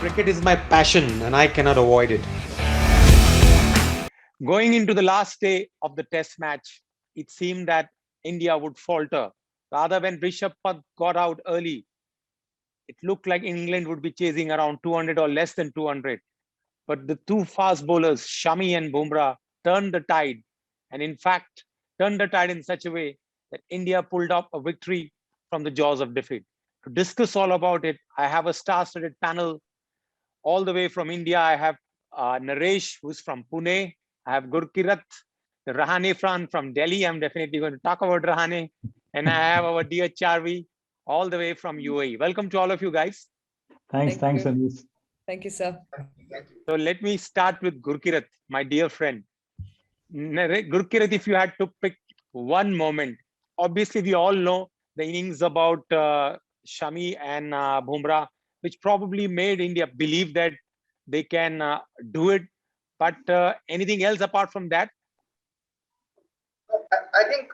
Cricket is my passion and I cannot avoid it. Going into the last day of the test match, it seemed that India would falter. Rather, when Rishabh Pant got out early, it looked like England would be chasing around 200 or less than 200. But the two fast bowlers, Shami and Bumrah, turned the tide. And in fact, turned the tide in such a way that India pulled up a victory from the jaws of defeat. To discuss all about it, I have a star-studded panel all the way from India. I have Naresh, who's from Pune. I have Gurkirat, the Rahane from Delhi. I'm definitely going to talk about Rahane. And I have our dear Charvi, all the way from UAE. Welcome to all of you guys. Thanks, Thank you. Anis. Thank you, sir. So let me start with Gurkirat, my dear friend. Gurkirat, if you had to pick one moment, obviously we all know the innings about Shami and Bumrah, which probably made India believe that they can do it. But anything else apart from that? I think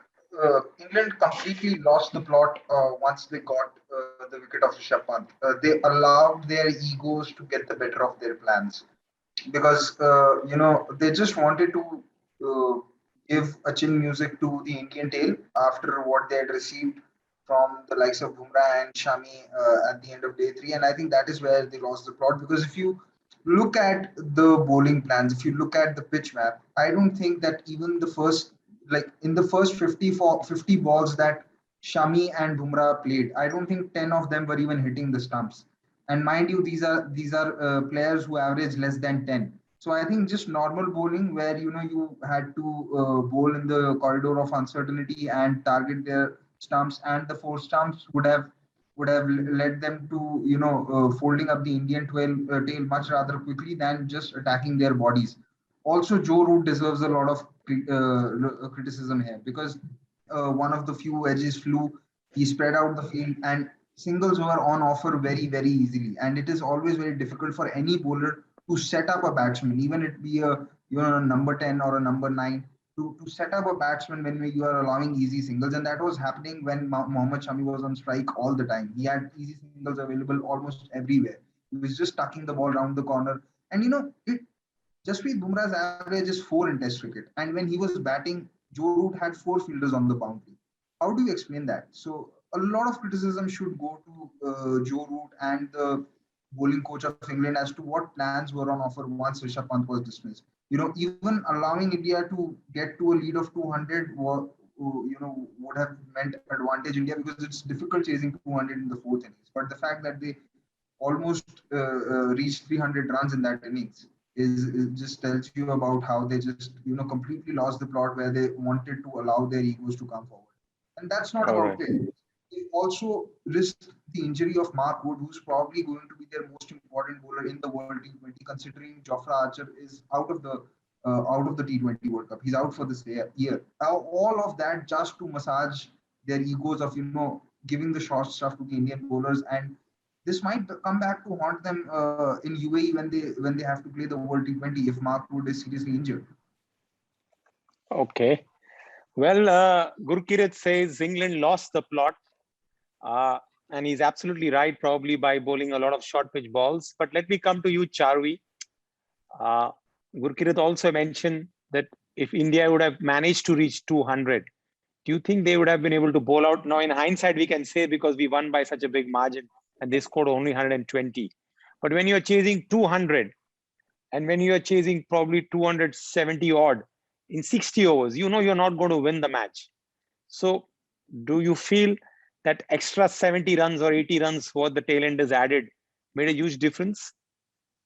England completely lost the plot once they got the wicket of Rishabh Pant. They allowed their egos to get the better of their plans because they just wanted to give a chill music to the Indian tail after what they had received from the likes of Bumrah and Shami at the end of day three, and I think that is where they lost the plot because if you look at the bowling plans, if you look at the pitch map, I don't think that even the first like in the first 50 balls that Shami and Bumrah played, I don't think 10 of them were even hitting the stumps. And mind you, these are players who average less than 10. So I think just normal bowling where you had to bowl in the corridor of uncertainty and target their stumps, and the four stumps would have led them to folding up the Indian tail much rather quickly than just attacking their bodies. Also, Joe Root deserves a lot of criticism here because one of the few edges flew. He spread out the field, and singles were on offer very, very easily. And it is always very difficult for any bowler to set up a batsman, even it be a a number 10 or a number 9, to set up a batsman when you are allowing easy singles. And that was happening when Mohammad Shami was on strike all the time. He had easy singles available almost everywhere. He was just tucking the ball around the corner. And Jasprit Bumrah's average is 4 in Test cricket, and when he was batting, Joe Root had 4 fielders on the boundary. How do you explain that? So a lot of criticism should go to Joe Root and the bowling coach of England as to what plans were on offer once Rishabh Pant was dismissed. Even allowing India to get to a lead of 200 would have meant advantage India because it's difficult chasing 200 in the fourth innings. But the fact that they almost reached 300 runs in that innings is just tells you about how they just completely lost the plot where they wanted to allow their egos to come forward, and that's not about it. They also risked the injury of Mark Wood, who's probably going to be their most important bowler in the World T20, considering Jofra Archer is out of the T20 World Cup. He's out for this year. All of that just to massage their egos of giving the short stuff to the Indian bowlers, and this might come back to haunt them in UAE when they have to play the World T20 if Mark Wood is seriously injured. Okay. Well, Gurkirat says England lost the plot. And he's absolutely right, probably by bowling a lot of short pitch balls. But let me come to you, Charvi. Gurkirat also mentioned that if India would have managed to reach 200, do you think they would have been able to bowl out? Now, in hindsight, we can say because we won by such a big margin and they scored only 120. But when you're chasing 200 and when you're chasing probably 270 odd in 60 overs, you're not going to win the match. So do you feel that extra 70 runs or 80 runs what the tail end is added made a huge difference?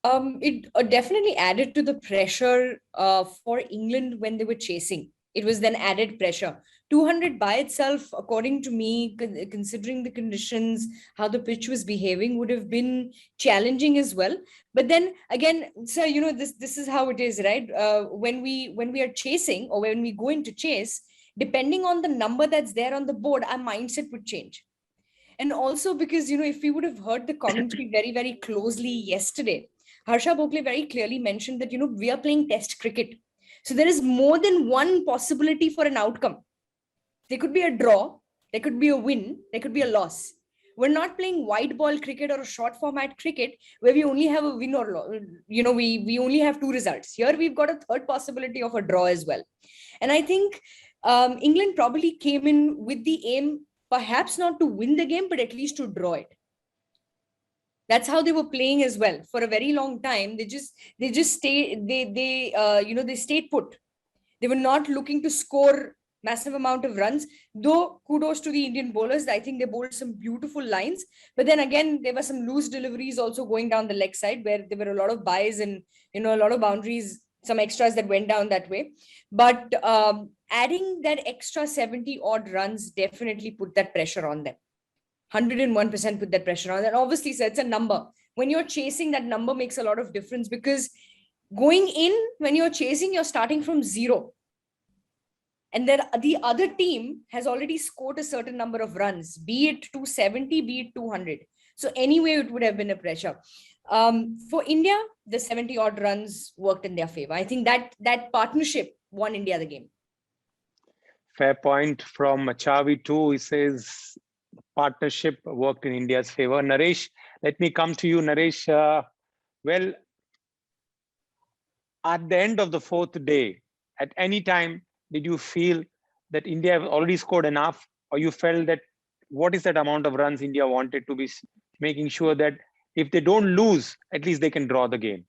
It definitely added to the pressure for England when they were chasing. It was then added pressure. 200 by itself, according to me, considering the conditions, how the pitch was behaving, would have been challenging as well. But then again, sir, this is how it is, right? When we are chasing or when we go into chase, depending on the number that's there on the board, our mindset would change. And also because, if we would have heard the commentary very, very closely yesterday, Harsha Bhokle very clearly mentioned that, we are playing test cricket. So there is more than one possibility for an outcome. There could be a draw, there could be a win, there could be a loss. We're not playing white ball cricket or a short format cricket where we only have a win or we only have two results. Here we've got a third possibility of a draw as well. And I think England probably came in with the aim, perhaps not to win the game, but at least to draw it. That's how they were playing as well for a very long time. They stayed put. They were not looking to score massive amount of runs, though kudos to the Indian bowlers. I think they bowled some beautiful lines, but then again, there were some loose deliveries also going down the leg side where there were a lot of byes and, a lot of boundaries, some extras that went down that way. But adding that extra 70 odd runs definitely put that pressure on them. 101% put that pressure on. And obviously, so it's a number. When you're chasing, that number makes a lot of difference, because going in, when you're chasing, you're starting from zero. And then the other team has already scored a certain number of runs, be it 270, be it 200. So anyway, it would have been a pressure. For India, the 70 odd runs worked in their favor. I think that partnership won India the game. Fair point from Chavi too. He says partnership worked in India's favor. Naresh, let me come to you. Naresh, well, at the end of the fourth day, at any time, did you feel that India have already scored enough, or you felt that what is that amount of runs India wanted to be making sure that if they don't lose, at least they can draw the game?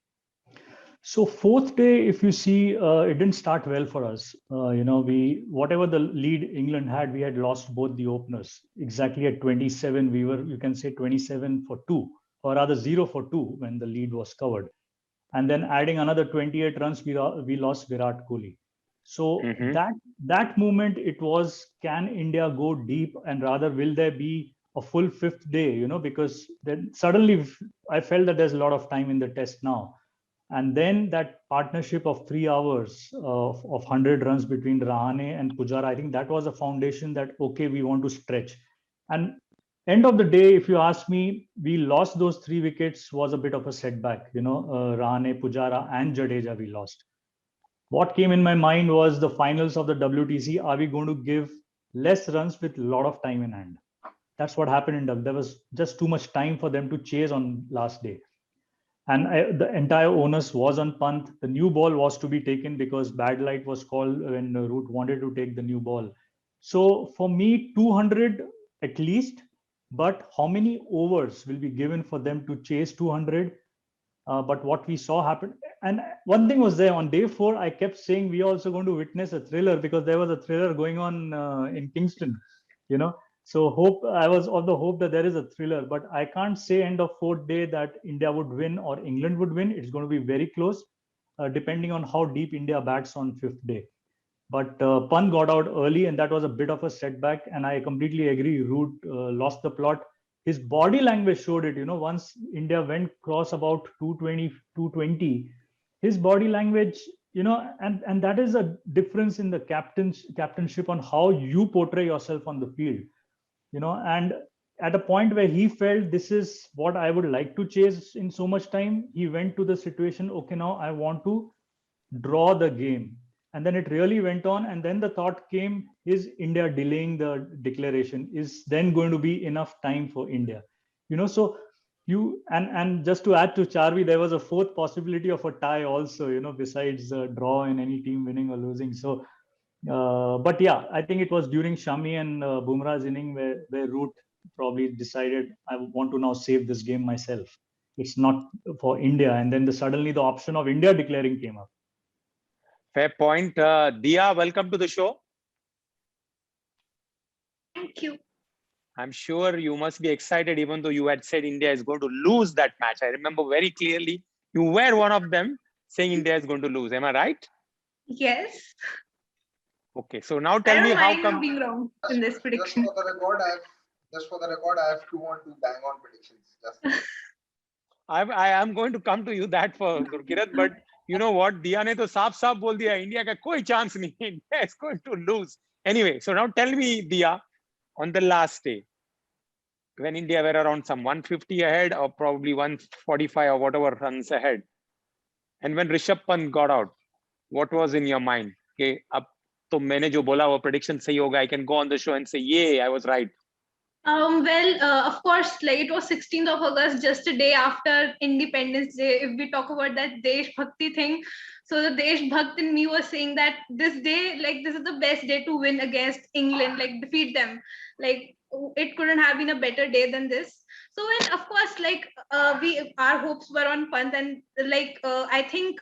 So fourth day, if you see, it didn't start well for us. Whatever the lead England had, we had lost both the openers. Exactly at 27, we were, you can say 27 for 2, or rather 0 for 2 when the lead was covered. And then adding another 28 runs, we lost Virat Kohli. So that moment, it was, can India go deep, and rather will there be a full fifth day? Because then suddenly I felt that there's a lot of time in the test now. And then that partnership of 3 hours of 100 runs between Rahane and Pujara, I think that was a foundation that, okay, we want to stretch. And end of the day, if you ask me, we lost those 3 wickets was a bit of a setback. Rahane, Pujara and Jadeja we lost. What came in my mind was the finals of the WTC. Are we going to give less runs with a lot of time in hand? That's what happened there was just too much time for them to chase on last day. And the entire onus was on Pant. The new ball was to be taken because bad light was called when Root wanted to take the new ball. So for me, 200 at least, but how many overs will be given for them to chase 200? But what we saw happen, and one thing was there on day 4, I kept saying we are also going to witness a thriller, because there was a thriller going on in Kingston, So I was of the hope that there is a thriller, but I can't say end of 4th day that India would win or England would win. It's going to be very close, depending on how deep India bats on 5th day. But Pant got out early, and that was a bit of a setback. And I completely agree. Root lost the plot. His body language showed it. Once India went cross about 220, his body language, and that is a difference in the captainship on how you portray yourself on the field. And at a point where he felt this is what I would like to chase in so much time, he went to the situation, okay, now I want to draw the game. And then it really went on. And then the thought came, is India delaying the declaration? Is then going to be enough time for India? So and just to add to Charvi, there was a 4th possibility of a tie also, besides draw in any team winning or losing. So but yeah, I think it was during Shami and Bumrah's inning where Root probably decided, I want to now save this game myself. It's not for India. And then suddenly the option of India declaring came up. Fair point. Dia, welcome to the show. Thank you. I'm sure you must be excited, even though you had said India is going to lose that match. I remember very clearly you were one of them saying India is going to lose. Am I right? Yes. Okay, so now tell me how come being wrong in this prediction. Just for the record, I have 2-1-2 bang on predictions. I am going to come to you that for Gurkirat, but you know what? Dia ne to saaf bol diya, India ka koi chance nahi. India is going to lose. Anyway, so now tell me, Dia, on the last day, when India were around some 150 ahead or probably 145 or whatever runs ahead, and when Rishabh Pant got out, what was in your mind? Okay, up तो मैंने जो बोला वो prediction सही होगा, I can go on the show and say, yeah, I was right. Well, of course, like it was 16th of August, just a day after Independence Day. If we talk about that Desh Bhakti thing, so the Desh Bhakt in me was saying that this day, like this is the best day to win against England, like defeat them. Like it couldn't have been a better day than this. So when, of course, like we our hopes were on Pant, and like I think.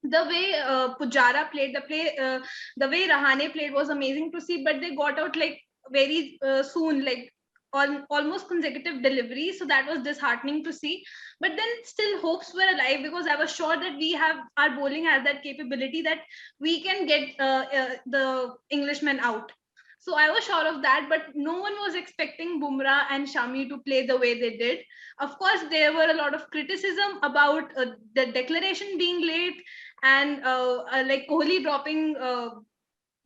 The way Pujara played, the way Rahane played was amazing to see. But they got out like very soon, like on almost consecutive delivery. So that was disheartening to see. But then still hopes were alive because I was sure that we have our bowling has that capability that we can get the Englishmen out. So I was sure of that, but no one was expecting Bumrah and Shami to play the way they did. Of course, there were a lot of criticism about the declaration being late and like Kohli dropping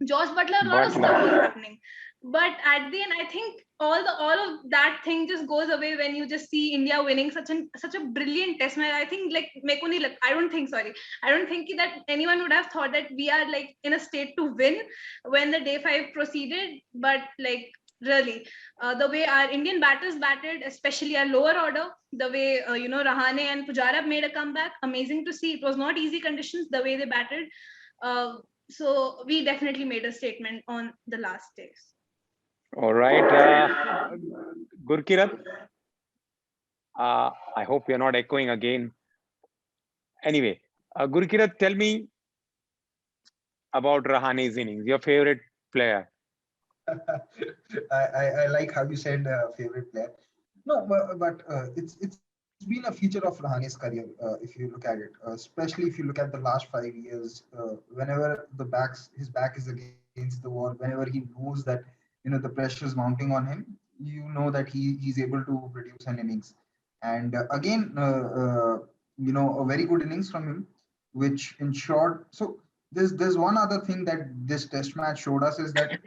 Josh Butler, a lot of stuff was happening. But at the end, I think all of that thing just goes away when you just see India winning such a brilliant test match. I think like Mekoni, I don't think that anyone would have thought that we are like in a state to win when the day 5 proceeded. But like really, the way our Indian batters batted, especially our lower order, the way Rahane and Pujara made a comeback, amazing to see. It was not easy conditions the way they batted. So we definitely made a statement on the last days. All right, Gurkirat. I hope you're not echoing again. Anyway, Gurkirat, tell me about Rahane's innings, your favorite player. I like how you said favorite player. No, but it's been a feature of Rahane's career if you look at it, especially if you look at the last 5 years. Whenever his back is against the wall, whenever he knows that the pressure is mounting on him, you know that he's able to produce an innings. And again, a very good innings from him, which ensured. So there's one other thing that this Test match showed us is that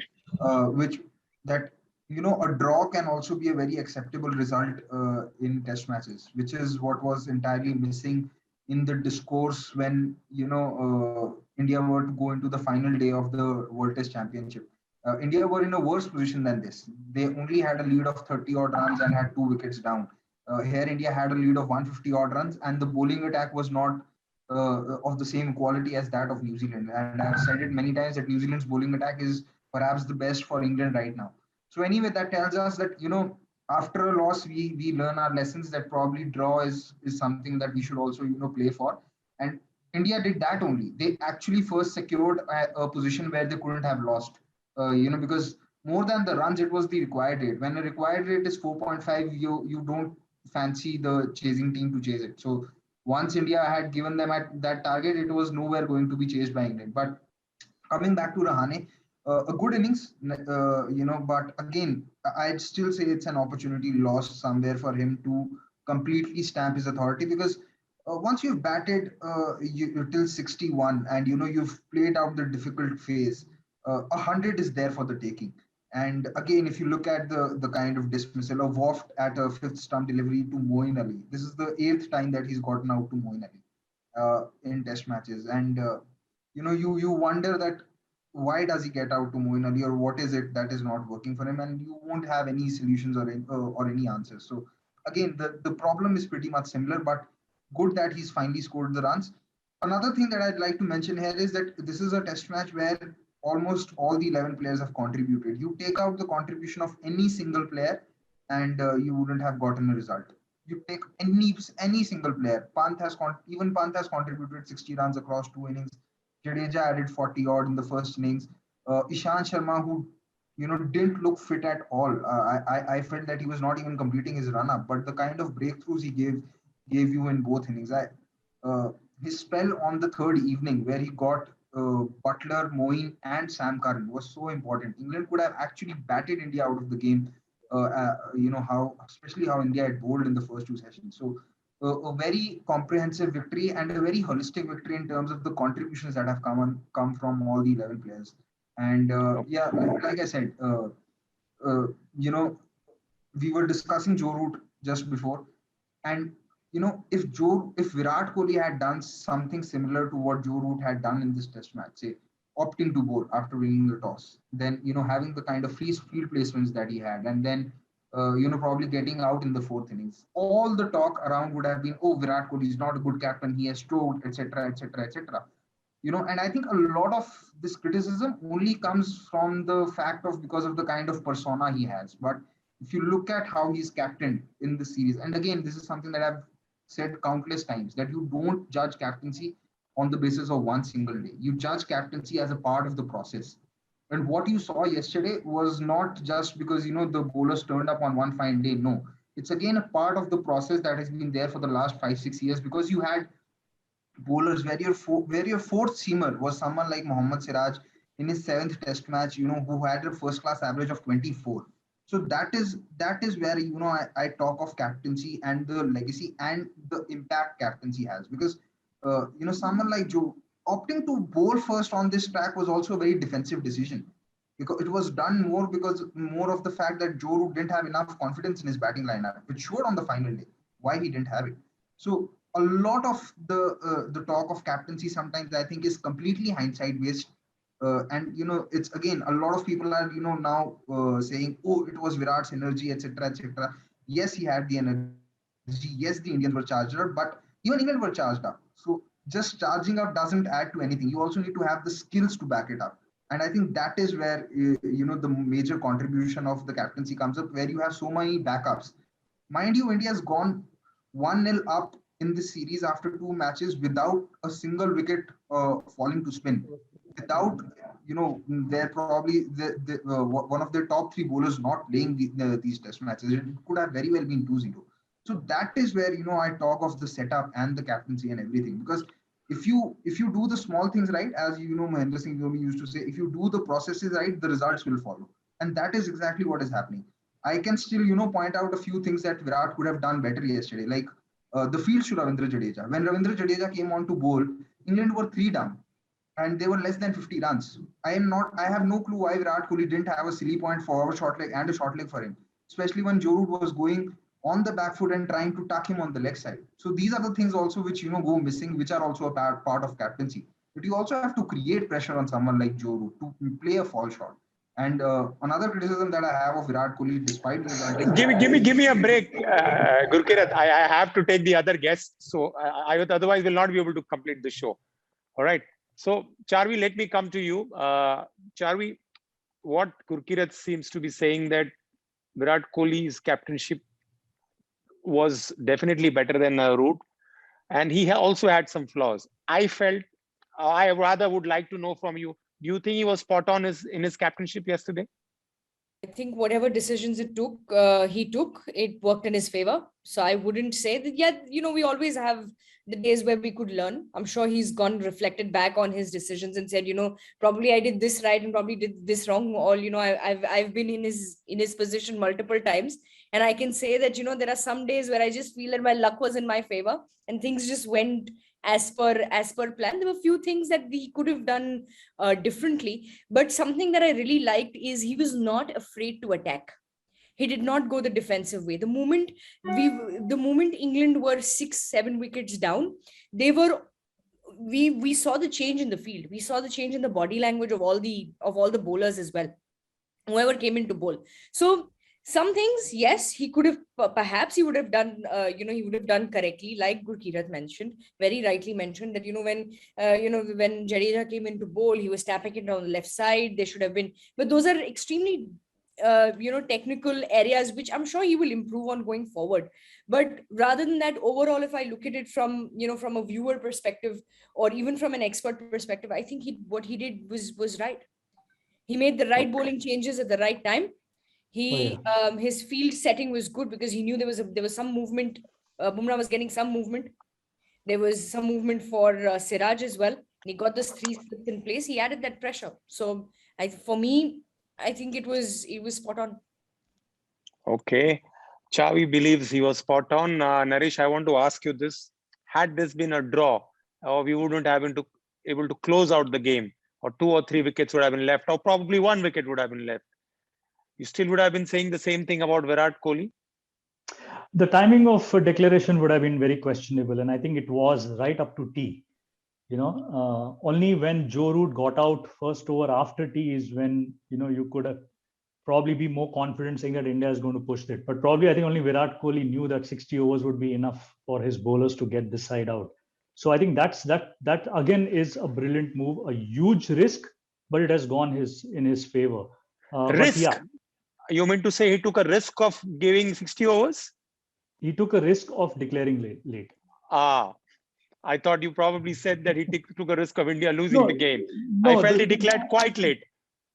which that a draw can also be a very acceptable result in Test matches, which is what was entirely missing in the discourse when India were to go into the final day of the World Test Championship. India were in a worse position than this. They only had a lead of 30 odd runs and had 2 wickets down. Here, India had a lead of 150 odd runs, and the bowling attack was not of the same quality as that of New Zealand. And I've said it many times that New Zealand's bowling attack is perhaps the best for England right now. So anyway, that tells us that after a loss, we learn our lessons that probably draw is something that we should also play for. And India did that only. They actually first secured a position where they couldn't have lost. Because more than the runs, it was the required rate. When the required rate is 4.5, you don't fancy the chasing team to chase it. So once India had given them at that target, it was nowhere going to be chased by England. But coming back to Rahane, a good innings, but again, I'd still say it's an opportunity lost somewhere for him to completely stamp his authority because once you've batted till 61 and you've played out the difficult phase, 100 is there for the taking. And again, if you look at the kind of dismissal of waft at a fifth stump delivery to Moeen Ali, this is the 8th time that he's gotten out to Moeen Ali in Test matches, and you wonder that why does he get out to Moeen Ali, or what is it that is not working for him, and you won't have any solutions or any answers. So again, the problem is pretty much similar, but good that he's finally scored the runs. Another thing that I'd like to mention here is that this is a Test match where almost all the 11 players have contributed. You take out the contribution of any single player, and you wouldn't have gotten a result. You take any single player. Pant has contributed 60 runs across 2 innings. Jadeja added 40 odd in the first innings. Ishant Sharma, who didn't look fit at all. I felt that he was not even completing his run up, but the kind of breakthroughs he gave you in both innings. His spell on the third evening, where he got Butler, Moeen, and Sam Curran, was so important. England could have actually batted India out of the game. Especially how India had bowled in the first 2 sessions. So a very comprehensive victory and a very holistic victory in terms of the contributions that have come from all the 11 players. And like I said, we were discussing Joe Root just before, and if Virat Kohli had done something similar to what Joe Root had done in this Test match, say opting to bowl after winning the toss, then having the kind of free field placements that he had, and then probably getting out in the fourth innings. All the talk around would have been, oh, Virat Kohli is not a good captain, he has stroked, etc., etc., etc. And I think a lot of this criticism only comes from the fact of because of the kind of persona he has. But if you look at how he's captained in the series, and again, this is something that I've said countless times, that you don't judge captaincy on the basis of one single day. You judge captaincy as a part of the process. And what you saw yesterday was not just because, the bowlers turned up on one fine day. No, it's again a part of the process that has been there for the last 5-6 years, because you had bowlers where your fourth seamer was someone like Mohammad Siraj in his seventh test match, who had a first class average of 24. So that is where, I talk of captaincy and the legacy and the impact captaincy has, because, someone like Joe opting to bowl first on this track was also a very defensive decision, because it was done more of the fact that Joe Root didn't have enough confidence in his batting lineup, which showed on the final day why he didn't have it. So a lot of the talk of captaincy sometimes I think is completely hindsight based. And it's again, a lot of people are now saying, oh, it was Virat's energy, etc., etc. Yes, he had the energy. Yes, the Indians were charged up, but even England were charged up. So just charging up doesn't add to anything. You also need to have the skills to back it up. And I think that is where the major contribution of the captaincy comes up, where you have so many backups. Mind you, India's gone 1-0 up in this series after 2 matches without a single wicket falling to spin. Without, they're probably one of their top 3 bowlers not playing these test matches. It could have very well been 2-0. So that is where, I talk of the setup and the captaincy and everything. Because if you do the small things right, as Mahendra Singh Dhoni used to say, if you do the processes right, the results will follow. And that is exactly what is happening. I can still, point out a few things that Virat could have done better yesterday. Like the field to Ravindra Jadeja. When Ravindra Jadeja came on to bowl, England were 3 down and they were less than 50 runs. I have no clue why Virat Kohli didn't have a silly point for a short leg and a short leg for him, especially when Joe Root was going on the back foot and trying to tuck him on the leg side. So these are the things also which, go missing, which are also a part of captaincy. But you also have to create pressure on someone like Joe Root to play a fall shot. And another criticism that I have of Virat Kohli, despite the result, give me a break, Gurkirat. I have to take the other guest, so I otherwise will not be able to complete the show. All right. So Charvi, let me come to you. Charvi, what Gurkirat seems to be saying that Virat Kohli's captainship was definitely better than Root, and he also had some flaws. I rather would like to know from you. Do you think he was spot on in his captainship yesterday? I think whatever decisions he took, it worked in his favor. So I wouldn't say that, yeah, we always have the days where we could learn. I'm sure he's reflected back on his decisions and said, probably I did this right and probably did this wrong. Or, I've been in his position multiple times. And I can say that, there are some days where I just feel that my luck was in my favor and things just went as per plan. There were a few things that we could have done differently, but something that I really liked is he was not afraid to attack. He did not go the defensive way. The moment England were 6-7 wickets down, we saw the change in the field. We saw the change in the body language of all the bowlers as well, whoever came in to bowl. So some things, yes, he could have, perhaps he would have done, he would have done correctly, like Gurkirat mentioned, very rightly mentioned that, when Jadeja came into bowl, he was tapping it on the left side. There should have been, but those are extremely, technical areas, which I'm sure he will improve on going forward. But rather than that, overall, if I look at it from, from a viewer perspective or even from an expert perspective, I think what he did was right. He made the right bowling changes at the right time. His field setting was good because he knew there was some movement. Bumrah was getting some movement. There was some movement for Siraj as well. He got those 3 slips in place. He added that pressure. So for me, I think it was spot on. Okay. Chavi believes he was spot on. Naresh, I want to ask you this. Had this been a draw, we wouldn't have been able to close out the game, or 2 or 3 wickets would have been left, or probably 1 wicket would have been left. You still would have been saying the same thing about Virat Kohli? The timing of declaration would have been very questionable. And I think it was right up to tea. Only when Joe Root got out first over after tea is when, you could have probably be more confident saying that India is going to push it. But probably I think only Virat Kohli knew that 60 overs would be enough for his bowlers to get this side out. So I think that again is a brilliant move, a huge risk, but it has gone in his favor. Risk? But yeah, you mean to say he took a risk of giving 60 overs? He took a risk of declaring late. I thought you probably said that he took a risk of India losing the game. I felt he declared quite late.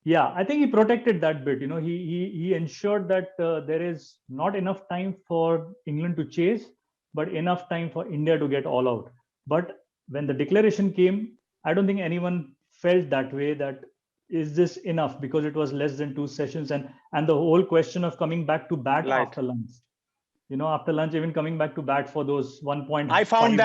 Yeah, I think he protected that bit. He ensured that there is not enough time for England to chase, but enough time for India to get all out. But when the declaration came, I don't think anyone felt that way, that is this enough, because it was less than 2 sessions, and the whole question of coming back to bat after lunch. After lunch, even coming back to bat for those 1.5. I found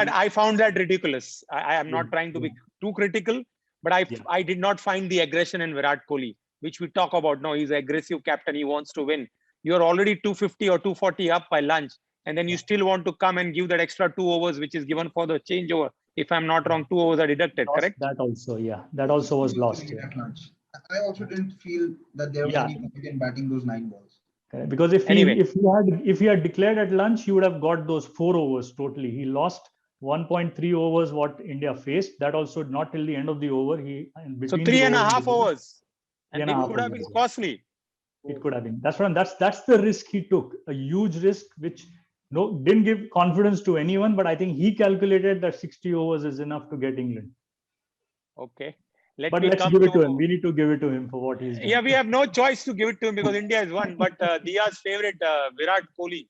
that ridiculous. I am not trying to be too critical, but I did not find the aggression in Virat Kohli, which we talk about now. He's an aggressive captain. He wants to win. You're already 250 or 240 up by lunch, and then you still want to come and give that extra 2 overs, which is given for the changeover. If I'm not wrong, 2 overs are deducted, correct? That also was lost. Yeah. I also didn't feel that there was any point in batting those 9 balls. Because if he had declared at lunch, he would have got those 4 overs totally. He lost 1.3 overs what India faced. That also not till the end of the over. So 3.5 overs, and it could have been costly. It could have been. That's the risk he took. A huge risk, which didn't give confidence to anyone. But I think he calculated that 60 overs is enough to get England. Okay. Let's give it to him. We need to give it to him for what he's done. Yeah, we have no choice to give it to him because India has won. But Dia's favorite, Virat Kohli,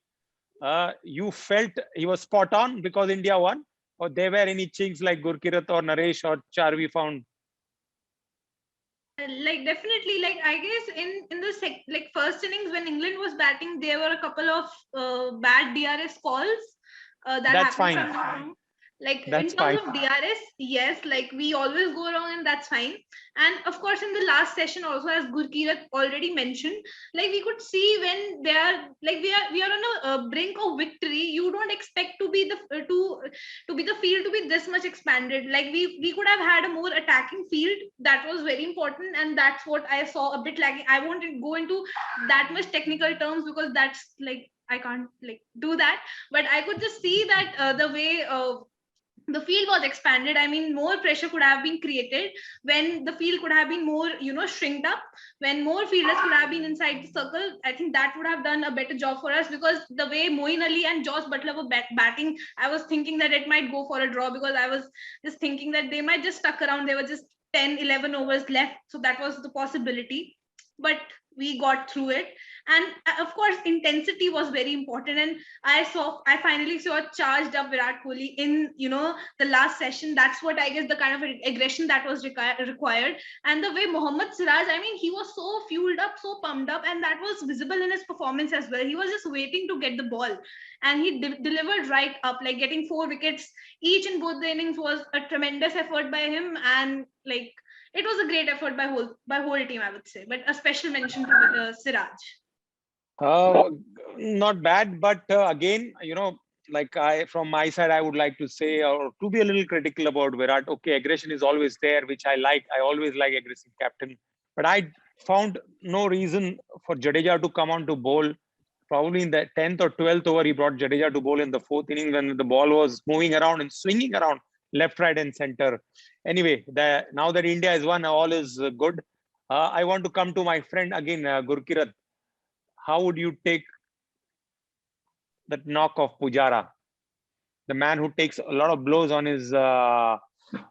you felt he was spot on because India won? Or there were any chinks like Gurkirat or Naresh or Charvi found? Definitely, I guess in the first innings when England was batting, there were a couple of bad DRS calls that's fine. In terms of DRS, yes, we always go wrong, and that's fine. And of course, in the last session also, as Gurkirat already mentioned, we could see when they are we are on a brink of victory. You don't expect to be the field to be this much expanded. We could have had a more attacking field. That was very important, and that's what I saw a bit lacking. I won't go into that much technical terms because that's I can't do that. But I could just see that the way the field was expanded. I mean, more pressure could have been created when the field could have been more, shrinked up, when more fielders could have been inside the circle. I think that would have done a better job for us, because the way Moeen Ali and Josh Butler were batting, I was thinking that it might go for a draw, because I was just thinking that they might just stuck around. There were just 10, 11 overs left. So that was the possibility. But we got through it, and of course intensity was very important, and I finally saw a charged up Virat Kohli in the last session. That's what I guess the kind of aggression that was required, and the way Mohammad Siraj, I mean, he was so fueled up, so pumped up, and that was visible in his performance as well. He was just waiting to get the ball, and he delivered right up, getting 4 wickets each in both the innings was a tremendous effort by him, and it was a great effort by whole team, I would say. But a special mention to Siraj. Not bad, but again, from my side, I would like to say, or to be a little critical about Virat. Okay, aggression is always there, which I like. I always like aggressive captain. But I found no reason for Jadeja to come on to bowl. Probably in the 10th or 12th over, he brought Jadeja to bowl in the 4th inning when the ball was moving around and swinging around left, right, and center. Anyway, now that India has won, all is good. I want to come to my friend again, Gurkirat. How would you take that knock of Pujara, the man who takes a lot of blows on his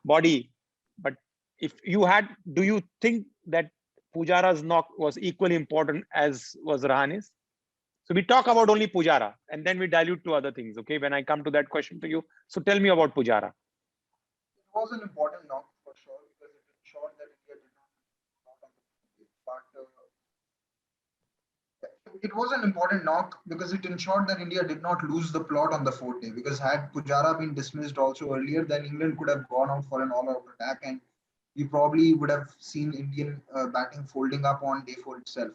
body? But if you had, do you think that Pujara's knock was equally important as was Rahani's? So we talk about only Pujara, and then we dilute to other things. Okay, when I come to that question to you, so tell me about Pujara. It was an important knock for sure, because it ensured that India did not on the but it was an important knock because it ensured that India did not lose the plot on the 4th day, because had Pujara been dismissed also earlier, then England could have gone out for an all-out attack, and we probably would have seen Indian batting folding up on day 4 itself.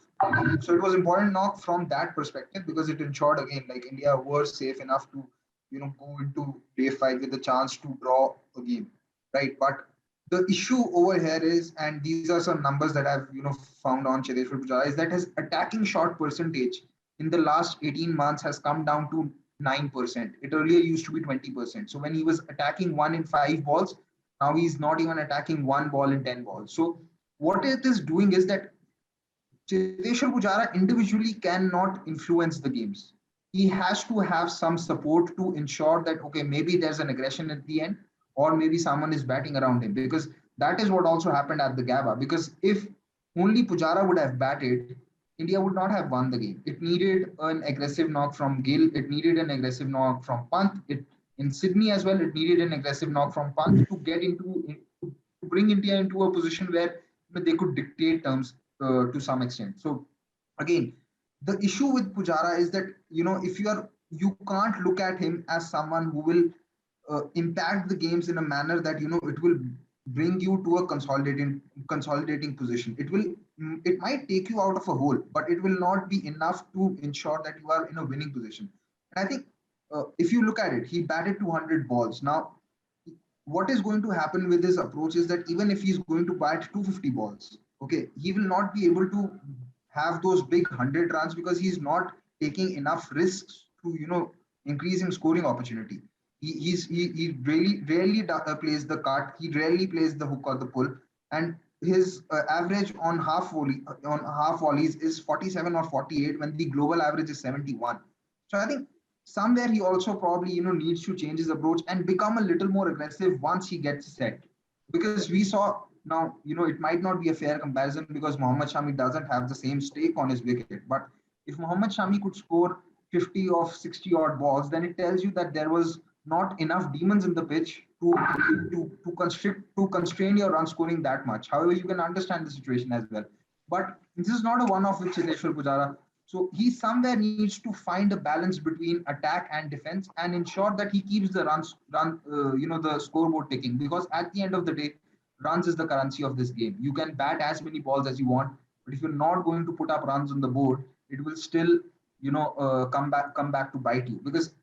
So it was important knock from that perspective, because it ensured again India were safe enough to go into day 5 with a chance to draw a game. right? But the issue over here is, and these are some numbers that I've found on Chireshwar Pujara, is that his attacking shot percentage in the last 18 months has come down to 9%. It earlier used to be 20%. So when he was attacking 1 in 5 balls, now he's not even attacking 1 ball in 10 balls. So what it is doing is that Chireshwar Pujara individually cannot influence the games. He has to have some support to ensure that, okay, maybe there's an aggression at the end, or maybe someone is batting around him, because that is what also happened at the Gaba. Because if only Pujara would have batted, India would not have won the game. It needed an aggressive knock from Gill. It needed an aggressive knock from Pant. In Sydney as well, it needed an aggressive knock from Pant to get to bring India into a position where they could dictate terms to some extent. So again, the issue with Pujara is that if you can't look at him as someone who will impact the games in a manner that it will bring you to a consolidating position. It might take you out of a hole, but it will not be enough to ensure that you are in a winning position. And I think if you look at it, he batted 200 balls. Now, what is going to happen with his approach is that even if he's going to bat 250 balls, okay, he will not be able to have those big 100 runs because he's not taking enough risks to increase in scoring opportunity. He really rarely plays the cut. He rarely plays the hook or the pull, and his average on half volleys is 47 or 48 when the global average is 71. So I think somewhere he also probably needs to change his approach and become a little more aggressive once he gets set, because we saw now it might not be a fair comparison because Mohammad Shami doesn't have the same stake on his wicket, but if Mohammad Shami could score 50 of 60 odd balls, then it tells you that there was not enough demons in the pitch to constrain your run scoring that much. However, you can understand the situation as well. But this is not a one-off with Chireshwar Pujara. So he somewhere needs to find a balance between attack and defense and ensure that he keeps the the scoreboard ticking. Because at the end of the day, runs is the currency of this game. You can bat as many balls as you want, but if you're not going to put up runs on the board, it will still come back to bite you. Because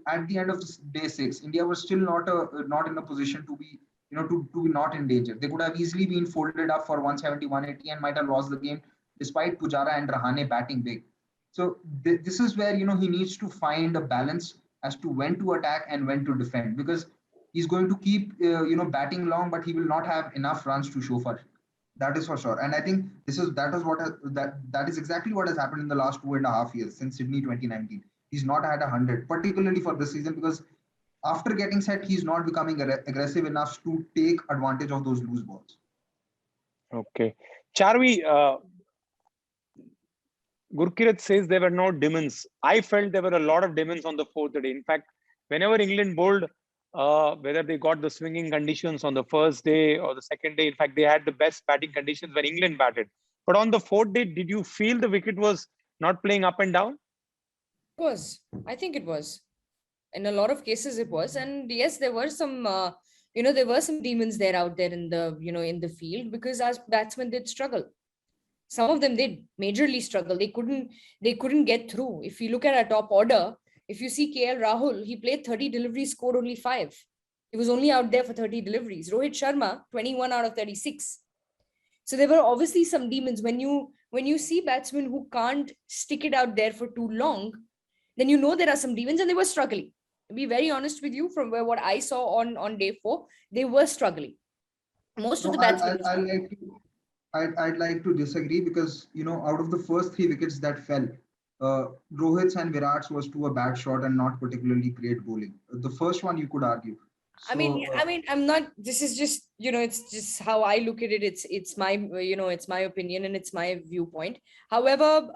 at the end of day 6, India was still not in a position to be to be not in danger. They could have easily been folded up for 170, 180 and might have lost the game despite Pujara and Rahane batting big. So this is where he needs to find a balance as to when to attack and when to defend, because he's going to keep batting long, but he will not have enough runs to show for it. That is for sure. And I think that is exactly what has happened in the last 2.5 years since Sydney 2019. He's not had 100, particularly for this season, because after getting set, he's not becoming aggressive enough to take advantage of those loose balls. Okay. Charvi, Gurkirat says there were no demons. I felt there were a lot of demons on the 4th day. In fact, whenever England bowled, whether they got the swinging conditions on the first day or the second day, in fact, they had the best batting conditions when England batted. But on the 4th day, did you feel the wicket was not playing up and down? It was. I think it was. In a lot of cases, it was. And yes, there were some, there were some demons there out there in the, in the field, because as batsmen did struggle. Some of them did majorly struggle. They couldn't get through. If you look at our top order, if you see KL Rahul, he played 30 deliveries, scored only 5. He was only out there for 30 deliveries. Rohit Sharma, 21 out of 36. So there were obviously some demons. When you see batsmen who can't stick it out there for too long, then there are some demons, and they were struggling. To be very honest with you, from what I saw on day 4, they were struggling. Most of the batsmen. I'd like to disagree, because out of the first 3 wickets that fell, Rohit's and Virat's was to a bad shot and not particularly great bowling. The first one you could argue. So, I mean, I'm not. This is just it's just how I look at it. It's my it's my opinion and it's my viewpoint. However,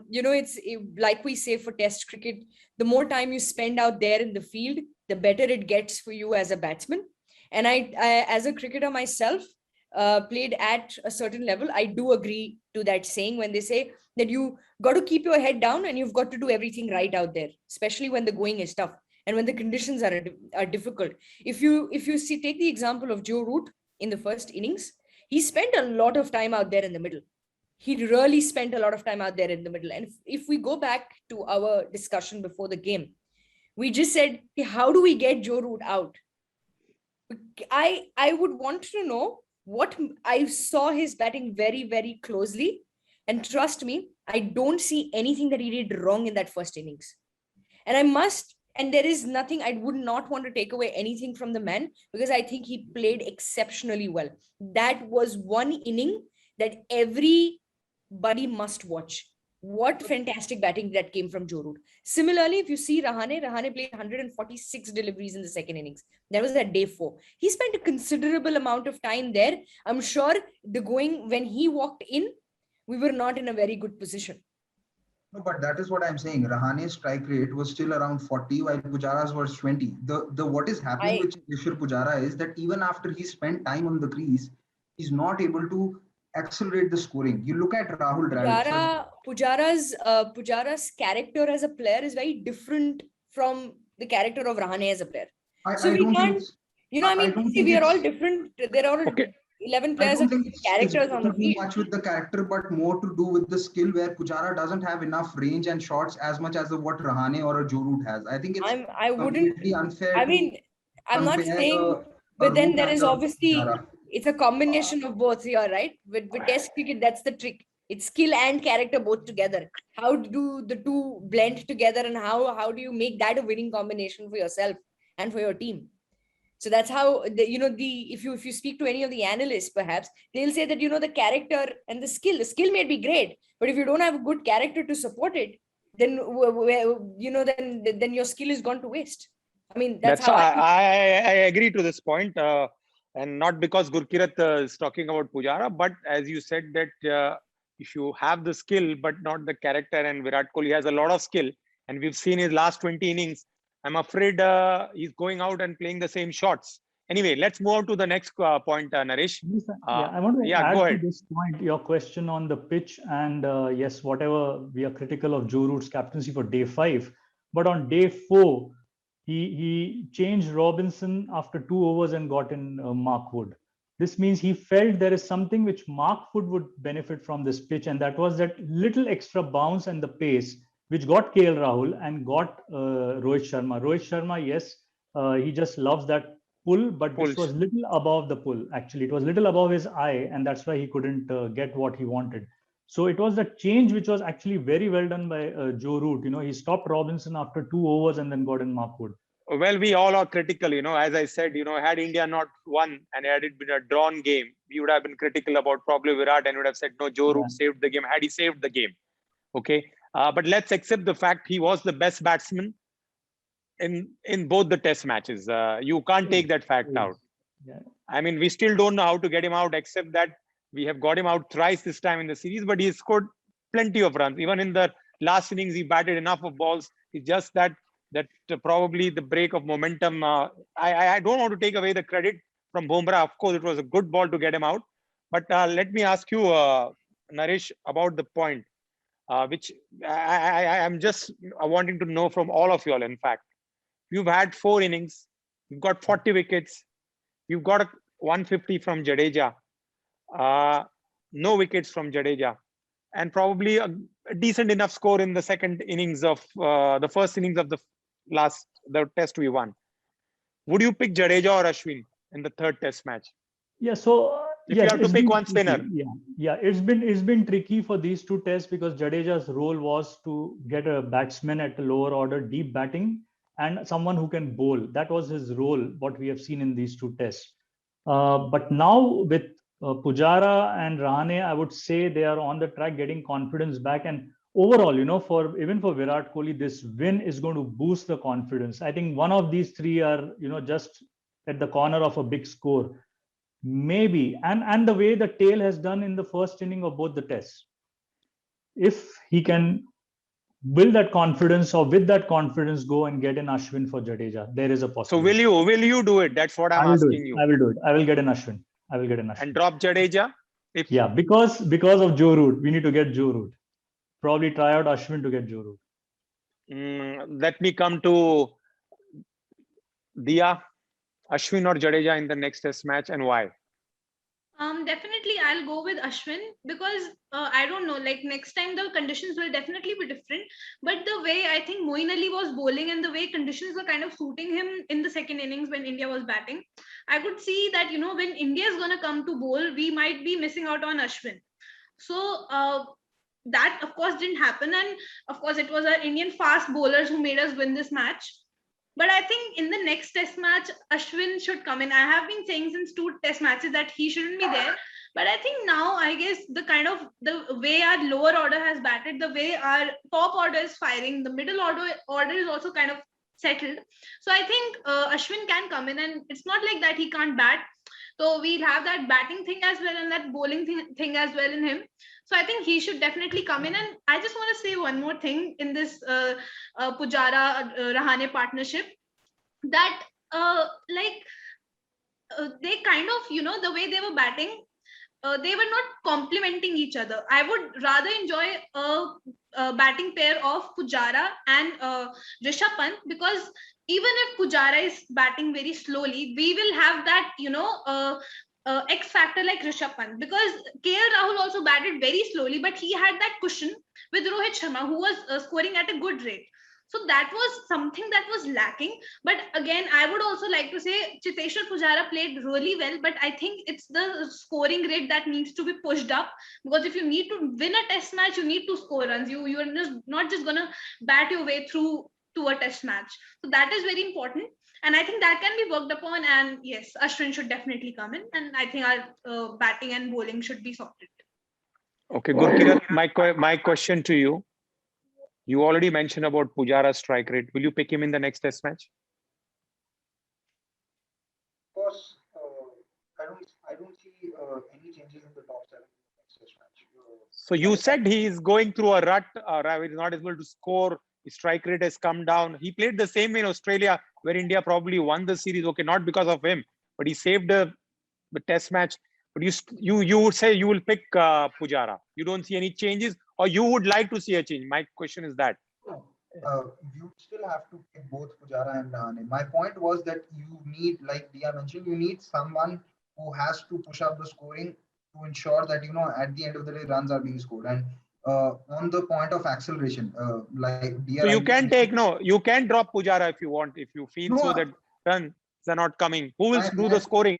it's like we say for Test cricket, the more time you spend out there in the field, the better it gets for you as a batsman. And I as a cricketer myself, played at a certain level, I do agree to that saying when they say that you got to keep your head down and you've got to do everything right out there, especially when the going is tough and when the conditions are difficult. If you take the example of Joe Root in the first innings, he spent a lot of time out there in the middle. He really spent a lot of time out there in the middle. And if we go back to our discussion before the game, we just said, hey, how do we get Joe Root out? I would want to know what I saw his batting very, very closely. And trust me, I don't see anything that he did wrong in that first innings. And there is nothing, I would not want to take away anything from the man because I think he played exceptionally well. That was one inning that everybody must watch. What fantastic batting that came from Joe Root. Similarly, if you see Rahane played 146 deliveries in the second innings. That was at day 4. He spent a considerable amount of time there. I'm sure when he walked in, we were not in a very good position. No, but that is what I'm saying. Rahane's strike rate was still around 40, while Pujara's was 20. The what is happening with Ishwar Pujara is that even after he spent time on the crease, he's not able to accelerate the scoring. You look at Rahul Dravid. Pujara's character as a player is very different from the character of Rahane as a player. So we can't, we are all different. There are all 11 players of characters on the field. Much with the character, but more to do with the skill, where Pujara doesn't have enough range and shots as much as what Rahane or a Joe Root has. I think it's completely unfair. I'm not saying, but then there is obviously, it's a combination of both here, right? With Test cricket, that's the trick. It's skill and character both together. How do the two blend together, and how do you make that a winning combination for yourself and for your team? So that's how if you speak to any of the analysts, perhaps they'll say that the character and the skill may be great, but if you don't have a good character to support it, then then your skill is gone to waste. I mean, that's how I agree to this point, and not because Gurkirat is talking about Pujara, but as you said that if you have the skill but not the character, and Virat Kohli has a lot of skill, and we've seen his last 20 innings. I'm afraid he's going out and playing the same shots. Anyway, let's move on to the next point, Naresh. I want to add to this point, your question on the pitch, and yes, whatever we are critical of Joe Root's captaincy for day 5, but on day 4, he changed Robinson after 2 overs and got in Mark Wood. This means he felt there is something which Mark Wood would benefit from this pitch, and that was that little extra bounce and the pace, which got KL Rahul and got Rohit Sharma. Rohit Sharma, yes, he just loves that pull, but this was little above the pull. Actually, it was little above his eye, and that's why he couldn't get what he wanted. So it was the change which was actually very well done by Joe Root. He stopped Robinson after 2 overs and then got in Mark Wood. Well, we all are critical, as I said, had India not won and had it been a drawn game, we would have been critical about probably Virat and would have said, no, Joe Root saved the game. Had he saved the game? Okay. But let's accept the fact he was the best batsman in both the test matches. You can't take that fact out. Yeah. I mean, we still don't know how to get him out, except that we have got him out thrice this time in the series, but he scored plenty of runs. Even in the last innings, he batted enough of balls. It's just that probably the break of momentum. I don't want to take away the credit from Bumrah. Of course, it was a good ball to get him out. But let me ask you, Naresh, about the point. Which I am just wanting to know from all of you all. In fact, you've had 4 innings, you've got 40 wickets, you've got a 150 from Jadeja, no wickets from Jadeja, and probably a decent enough score in the second innings of the first innings of the test we won. Would you pick Jadeja or Ashwin in the third test match? Yeah, so if you have to pick one spinner. It's been tricky for these 2 tests because Jadeja's role was to get a batsman at a lower order, deep batting, and someone who can bowl. That was his role, what we have seen in these 2 tests. But now with Pujara and Rahane, I would say they are on the track, getting confidence back. And overall, even for Virat Kohli, this win is going to boost the confidence. I think one of these 3 are, just at the corner of a big score. Maybe, and the way the tail has done in the first inning of both the tests, if he can build that confidence, or with that confidence go and get an Ashwin for Jadeja, there is a possibility. So will you do it? That's what I'm asking you. I will do it. I will get an Ashwin. And drop Jadeja? Because of Joe Root, we need to get Joe Root. Probably try out Ashwin to get Joe Root. Let me come to Dia. Ashwin or Jadeja in the next test match, and why? Definitely definitely I'll go with Ashwin because I don't know, like next time the conditions will definitely be different. But the way I think Moeen Ali was bowling and the way conditions were kind of suiting him in the second innings when India was batting, I could see that, you know, when India is going to come to bowl, we might be missing out on Ashwin. So that of course didn't happen. And of course it was our Indian fast bowlers who made us win this match. But I think in the next test match, Ashwin should come in. I have been saying since 2 test matches that he shouldn't be there. But I think now, I guess the kind of the way our lower order has batted, the way our top order is firing, the middle order is also kind of settled. So I think Ashwin can come in, and it's not like that he can't bat. So we'll have that batting thing as well and that bowling thing as well in him. So I think he should definitely come in. And I just want to say one more thing in this Pujara Rahane partnership, that they kind of, you know, the way they were batting, they were not complementing each other. I would rather enjoy a batting pair of Pujara and Rishabh Pant, because even if Pujara is batting very slowly, we will have that, you know, X factor like Rishabh Pant, because KL Rahul also batted very slowly, but he had that cushion with Rohit Sharma, who was scoring at a good rate. So that was something that was lacking. But again, I would also like to say Chiteshwar Pujara played really well, but I think it's the scoring rate that needs to be pushed up, because if you need to win a test match, you need to score runs. You are not just gonna bat your way through to a test match. So that is very important. And I think that can be worked upon. And yes, Ashwin should definitely come in. And I think our batting and bowling should be sorted. Okay, Gurkirat, my question to you. You already mentioned about Pujara's strike rate. Will you pick him in the next test match? Of course, I don't see any changes in the top 7 in the next test match. So you said he is going through a rut, he's not able to score. His strike rate has come down. He played the same in Australia, where India probably won the series. Okay, not because of him, but he saved the test match. But you would say you will pick Pujara. You don't see any changes, or you would like to see a change? My question is that. You still have to pick both Pujara and Rahane. My point was that you need, like Dia mentioned, you need someone who has to push up the scoring to ensure that, you know, at the end of the day, runs are being scored. And on the point of acceleration, like Dia, so you can you can drop Pujara if you want, if you feel so that runs are not coming. Who will do the scoring?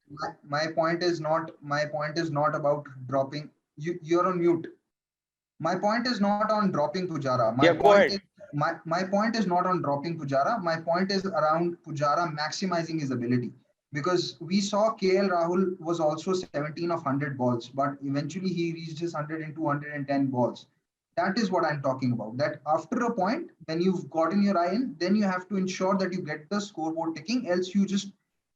My point is not about dropping. You're on mute. My point is not on dropping Pujara. My point is not on dropping Pujara. My point is around Pujara maximizing his ability. Because we saw KL Rahul was also 17 of 100 balls, but eventually he reached his 100 and 210 balls. That is what I'm talking about. That after a point, when you've gotten your eye in, then you have to ensure that you get the scoreboard ticking, else you just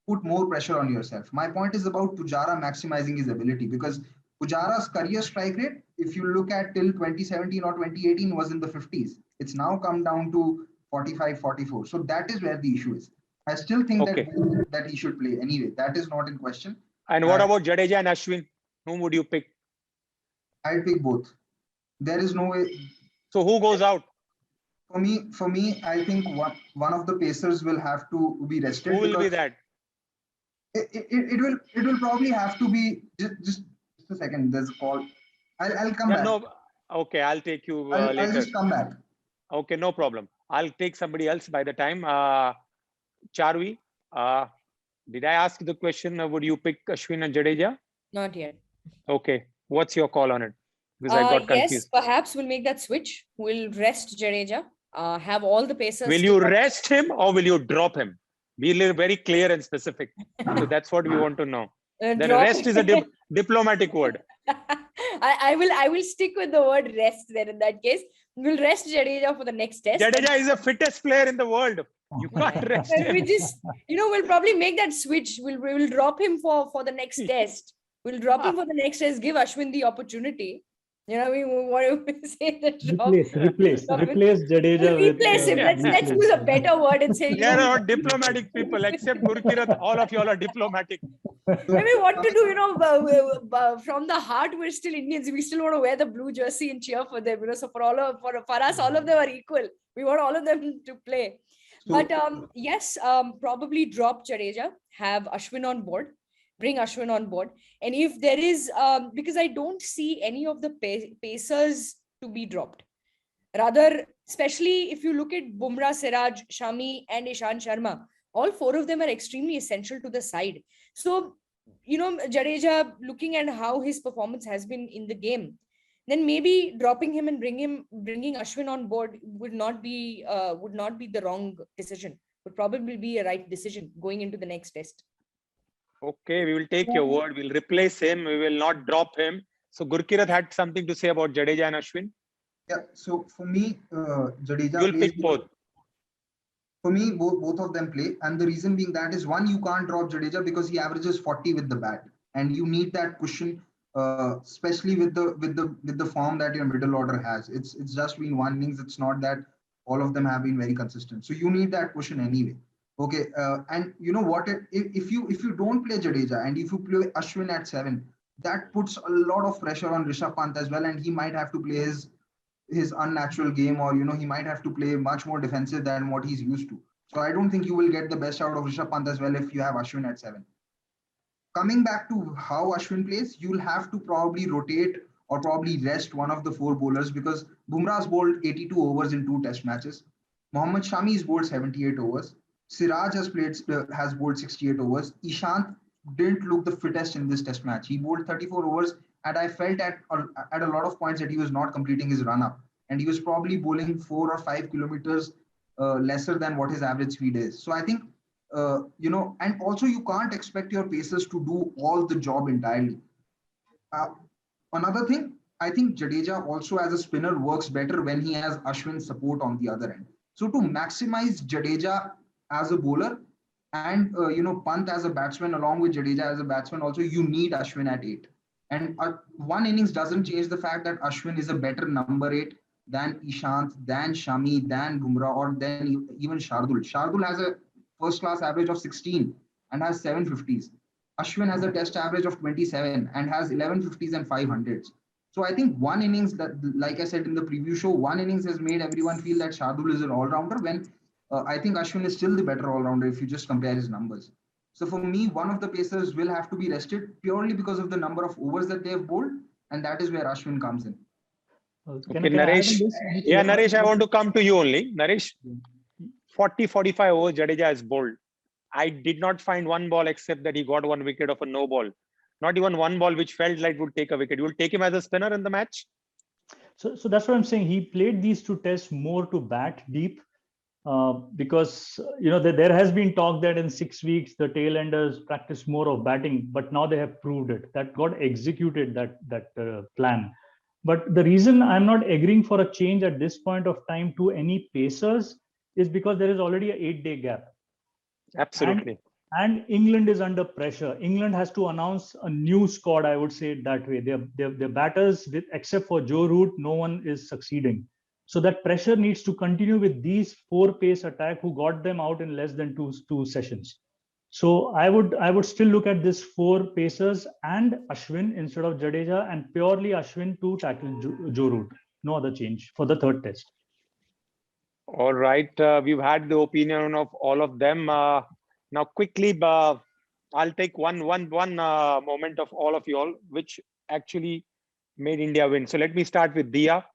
put more pressure on yourself. My point is about Pujara maximizing his ability, because Pujara's career strike rate, if you look at till 2017 or 2018, was in the 50s. It's now come down to 45, 44. So that is where the issue is. I still think that he should play anyway. That is not in question. And what about Jadeja and Ashwin? Whom would you pick? I'd pick both. There is no way. So who goes out? For me, I think one of the pacers will have to be rested. Who will be that? It will probably have to be just a second. There's a call. I'll come back. No, okay, I'll take you later. I'll just come back. Okay, no problem. I'll take somebody else by the time. Charvi, did I ask the question? Would you pick Ashwin and Jadeja? Not yet. Okay, what's your call on it? Because I got confused. Yes, perhaps we'll make that switch. We'll rest Jadeja. Have all the pacers. Will you rest him or will you drop him? Be very clear and specific. So that's what we want to know. Then rest is a diplomatic word. I will stick with the word rest there in that case. We'll rest Jadeja for the next test. Jadeja is the fittest player in the world. You can't rest him. We just, we'll probably make that switch. We'll drop him for the next test. We'll drop him for the next test. Give Ashwin the opportunity. What do we say? Replace Jadeja. Replace him. Let's use a better word and say. They are not diplomatic people, except Gurkirat. All of y'all are diplomatic. Maybe what to do, from the heart, we're still Indians. We still want to wear the blue jersey and cheer for them. So for us, all of them are equal. We want all of them to play. But yes, probably drop Jadeja, have Ashwin on board. bring Ashwin on board. And if there is, because I don't see any of the pacers to be dropped. Rather, especially if you look at Bumrah, Siraj, Shami, and Ishan Sharma, all four of them are extremely essential to the side. So, Jadeja, looking at how his performance has been in the game, then maybe dropping him and bringing Ashwin on board would not be the wrong decision. Would probably be a right decision going into the next test. Okay, we will take your word. We'll replace him. We will not drop him. So Gurkirat had something to say about Jadeja and Ashwin. Yeah. So for me, Jadeja You'll plays pick both. For me, both of them play, and the reason being that is one, you can't drop Jadeja because he averages 40 with the bat, and you need that cushion, especially with the form that your middle order has. It's just been one innings. It's not that all of them have been very consistent. So you need that cushion anyway. Okay, and you know what? If you don't play Jadeja and if you play Ashwin at 7, that puts a lot of pressure on Rishabh Pant as well, and he might have to play his unnatural game, or he might have to play much more defensive than what he's used to. So I don't think you will get the best out of Rishabh Pant as well if you have Ashwin at 7. Coming back to how Ashwin plays, you'll have to probably rotate or probably rest one of the 4 bowlers, because Bumrah's bowled 82 overs in 2 test matches. Mohammad Shami's bowled 78 overs. Siraj has bowled 68 overs. Ishant didn't look the fittest in this test match. He bowled 34 overs, and I felt at a lot of points that he was not completing his run-up. And he was probably bowling 4 or 5 kilometers lesser than what his average speed is. So I think, and also you can't expect your pacers to do all the job entirely. Another thing, I think Jadeja also as a spinner works better when he has Ashwin's support on the other end. So to maximize Jadeja as a bowler and Pant as a batsman along with Jadeja as a batsman, also you need Ashwin at 8. And one innings doesn't change the fact that Ashwin is a better number 8 than Ishant, than Shami, than Bumrah, or than even Shardul. Shardul has a first-class average of 16 and has 750s. Ashwin has a test average of 27 and has 1150s and 500s. So I think one innings, that, like I said in the preview show, one innings has made everyone feel that Shardul is an all-rounder, when I think Ashwin is still the better all-rounder if you just compare his numbers. So for me, one of the pacers will have to be rested purely because of the number of overs that they have bowled, and that is where Ashwin comes in. Okay, Naresh. Yeah, Naresh, I want to come to you only. Naresh, 40-45 overs Jadeja has bowled. I did not find one ball except that he got 1 wicket of a no ball. Not even one ball which felt like would take a wicket. You will take him as a spinner in the match? So that's what I'm saying. He played these 2 tests more to bat deep. Because there has been talk that in 6 weeks the tail enders practice more of batting, but now they have proved it. That got executed, that plan. But the reason I'm not agreeing for a change at this point of time to any pacers is because there is already an 8-day gap. Absolutely. And England is under pressure. England has to announce a new squad, I would say it that way. Their batters, except for Joe Root, no one is succeeding. So that pressure needs to continue with these 4 pace attack who got them out in less than two sessions. So I would still look at this 4 pacers and Ashwin instead of Jadeja, and purely Ashwin to tackle Joe Root. No other change for the 3rd test. All right. We've had the opinion of all of them. Now quickly, I'll take one moment of all of you all, which actually made India win. So let me start with Dia.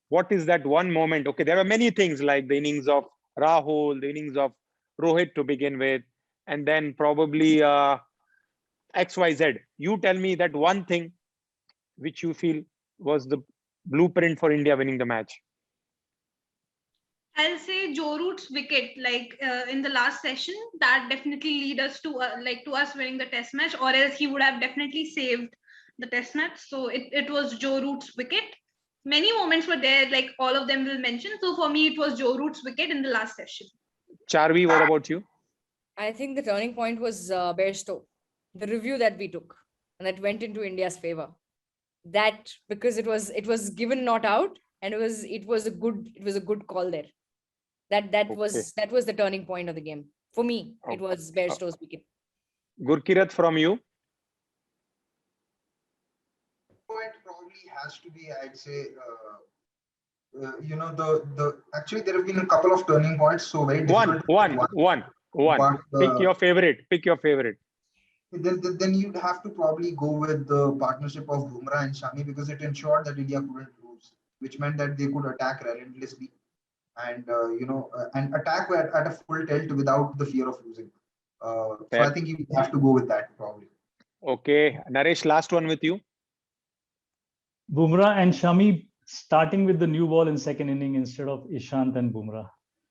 What is that one moment? Okay, there are many things like the innings of Rahul, the innings of Rohit to begin with, and then probably XYZ. You tell me that one thing which you feel was the blueprint for India winning the match. I'll say Joe Root's wicket, in the last session, that definitely lead us to us winning the test match, or else he would have definitely saved the test match. So it was Joe Root's wicket. Many moments were there, like all of them will mention. So for me, it was Joe Root's wicket in the last session. Charvi, what about you? I think the turning point was Bairstow, the review that we took, and that went into India's favor. That because it was given not out, and it was a good call there. That was the turning point of the game for me. It was Bairstow's wicket. Gurkirat, from you. Point probably has to be, I'd say, actually there have been a couple of turning points. So very difficult. One. Pick your favorite. then you'd have to probably go with the partnership of Bumrah and Shami because it ensured that India couldn't lose, which meant that they could attack relentlessly and and attack at a full tilt without the fear of losing. So I think you have to go with that probably. Okay, Naresh, last one with you. Bumrah and Shami starting with the new ball in second inning instead of Ishant and Bumrah.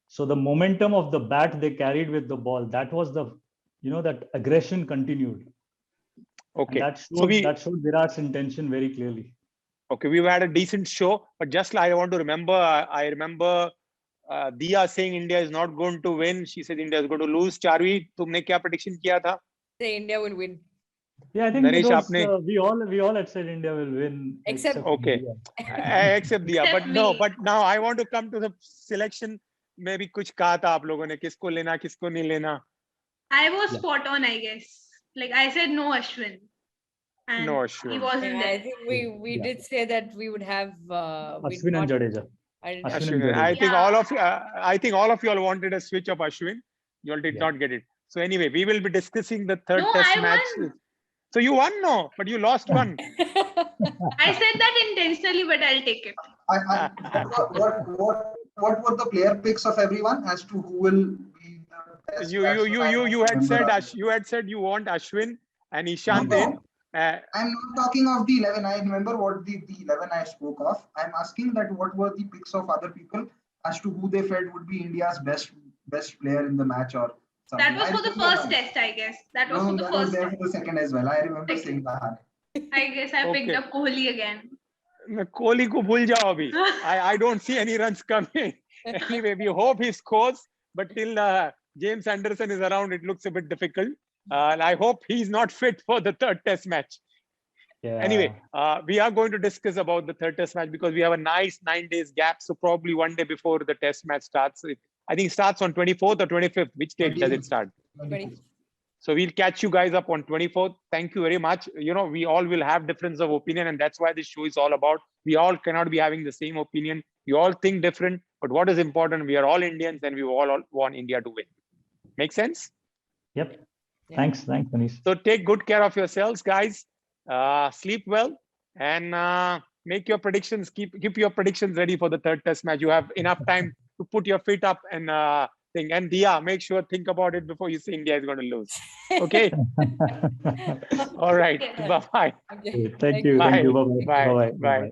So the momentum of the bat they carried with the ball, that was the, that aggression continued. Okay, and that showed Virat's intention very clearly. Okay, we've had a decent show, but just I want to remember, I remember Diya saying India is not going to win. She said India is going to lose. Charvi, तुमने क्या prediction किया था? Say India will win. Yeah, I think Naresh, it was, आपने we all had said India will win. Except okay, except Diya. But no, but now I want to come to the selection. Maybe कुछ कहा था आप लोगों ने किसको लेना किसको नहीं लेना. I was spot on, I guess. Like I said, no Ashwin. And No Ashwin. he wasn't Yeah, there. I think we did say that we would have Ashwin and Jadeja. Ashwin. I think all of you all wanted a switch of Ashwin. You all did not get it. So anyway, we will be discussing the third test match. Won. So you won, no, but you lost one. I said that intentionally, but I'll take it. What were the player picks of everyone as to who will be the best you had said you want Ashwin and Ishant in. I'm not talking of the 11. I remember what the 11 I spoke of. I'm asking that what were the picks of other people as to who they felt would be India's best player in the match or something. That was for the first test, I guess. That was for the first. Was there for the second as well. I remember saying that. I guess I picked up Kohli again. Kohli ko bhul jao abhi. I don't see any runs coming. Anyway, we hope he scores, but till James Anderson is around, it looks a bit difficult. And I hope he's not fit for the third test match. Yeah. Anyway, we are going to discuss about the third test match because we have a nice 9 days gap. So probably one day before the test match starts. I think it starts on 24th or 25th. Which date does it start? 24th. So we'll catch you guys up on 24th. Thank you very much. We all will have difference of opinion, and that's why this show is all about. We all cannot be having the same opinion. We all think different, but what is important, we are all Indians and we all want India to win. Make sense? Yep. Yeah. Thanks, Manish. So take good care of yourselves, guys. Sleep well and make your predictions. Keep your predictions ready for the third test match. You have enough time to put your feet up and think. And Diya, make sure think about it before you say India is going to lose. Okay. All right. Bye bye. Okay. Thank you. Bye. Thank you. Bye bye. Bye. Bye.